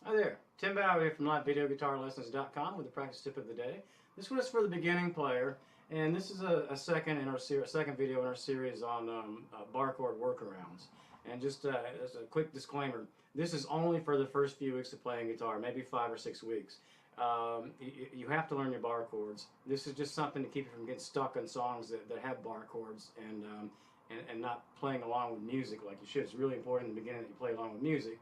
Hi there, Tim Bauer here from LiveVideoGuitarLessons.com with the practice tip of the day. This one is for the beginning player, and this is a second video in our series on bar chord workarounds. And just as a quick disclaimer, this is only for the first few weeks of playing guitar, maybe 5 or 6 weeks. You have to learn your bar chords. This is just something to keep you from getting stuck on songs that have bar chords and not playing along with music like you should. It's really important in the beginning that you play along with music.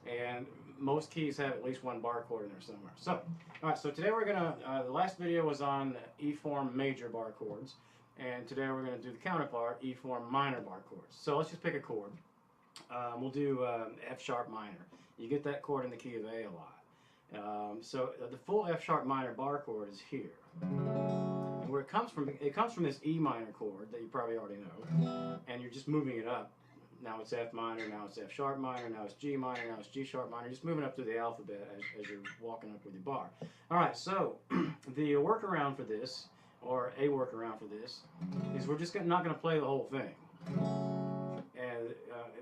And most keys have at least one bar chord in there somewhere. So, alright, so today we're going to, the last video was on E form major bar chords, and today we're going to do the counterpart, E form minor bar chords. So let's just pick a chord. We'll do F sharp minor. You get that chord in the key of A a lot. So the full F sharp minor bar chord is here. And where it comes from this E minor chord that you probably already know, and you're just moving it up. Now it's F minor, now it's F sharp minor, now it's G minor, now it's G sharp minor, just moving up through the alphabet as you're walking up with your bar. Alright, so the workaround for this, or a workaround for this, is we're just not going to play the whole thing. And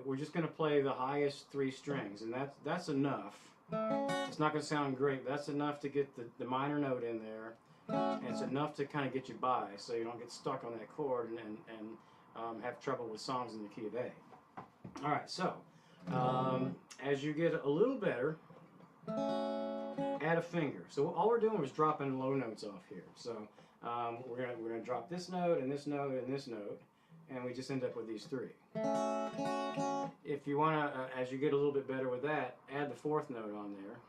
we're just going to play the highest 3 strings, and that's enough. It's not going to sound great, but that's enough to get the minor note in there, and it's enough to kind of get you by, so you don't get stuck on that chord and have trouble with songs in the key of A. Alright, so as you get a little better, add a finger. So all we're doing is dropping low notes off here. So we're gonna drop this note and this note and this note, and we just end up with these 3. If you wanna, as you get a little bit better with that, add the 4th note on there.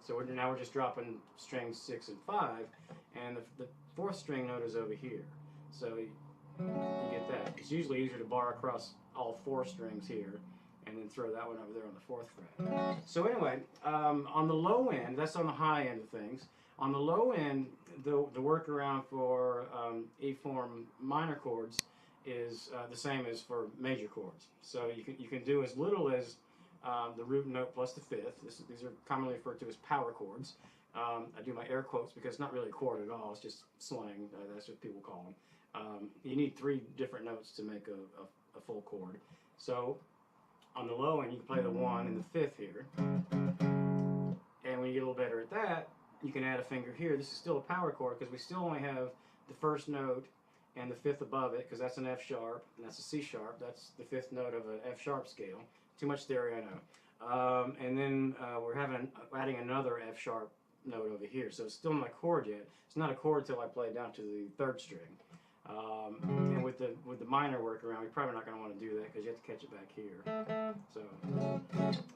So now we're just dropping strings 6 and 5, and the 4th string note is over here. So you get that. It's usually easier to bar across all 4 strings here and then throw that one over there on the 4th fret. So anyway, on the low end, that's on the high end of things. On the low end, the workaround for E form minor chords is the same as for major chords. So you can do as little as the root note plus the 5th. These are commonly referred to as power chords. I do my air quotes because it's not really a chord at all, it's just slang, that's what people call them. You need 3 different notes to make a full chord. So on the low end you can play the 1 and the 5th here, and when you get a little better at that, you can add a finger here. This is still a power chord because we still only have the 1st note and the 5th above it, because that's an F sharp and that's a C sharp. That's the 5th note of an F sharp scale. Too much theory, I know. And then we're adding another F sharp note over here, so it's still not a chord yet. It's not a chord till I play down to the 3rd string. And with the minor workaround, we're probably not going to want to do that because you have to catch it back here. So,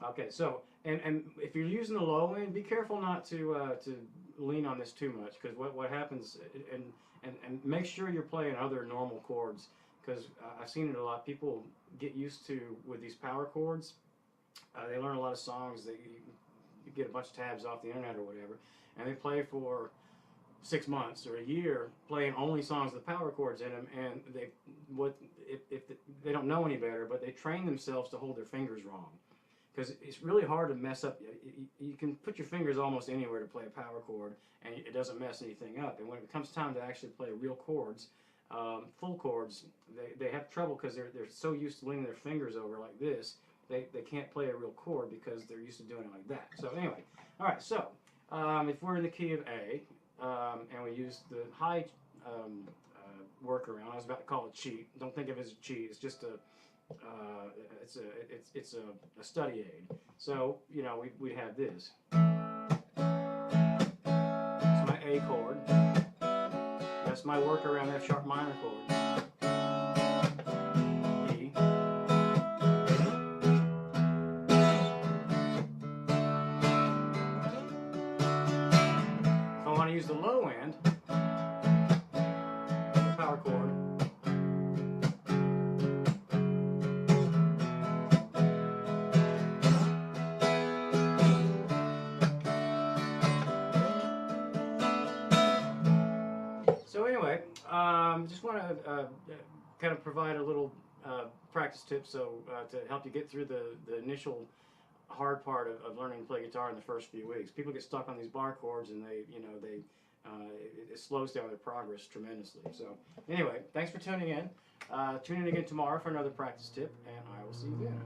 okay, so and if you're using the low end, be careful not to lean on this too much, because what happens, and make sure you're playing other normal chords, because I've seen it a lot. People get used to with these power chords. They learn a lot of songs that you get a bunch of tabs off the internet or whatever, and they play for 6 months or a year playing only songs with power chords in them, and they don't know any better, but they train themselves to hold their fingers wrong, because it's really hard to mess up. You can put your fingers almost anywhere to play a power chord and it doesn't mess anything up, and when it comes time to actually play real chords, full chords, they have trouble because they're so used to leaning their fingers over like this, they can't play a real chord because they're used to doing it like that. So anyway, alright, so if we're in the key of A, and we use the high workaround. I was about to call it cheat. Don't think of it as a cheat. It's just it's a study aid. So we have this. It's my A chord. That's my workaround F sharp minor chord. E. If I want to use the low end, the power chord. So anyway, just want to kind of provide a little practice tip, so to help you get through the initial hard part of learning to play guitar in the first few weeks. People get stuck on these bar chords, and it slows down their progress tremendously. So anyway, thanks for tuning in. Tune in again tomorrow for another practice tip, and I will see you then.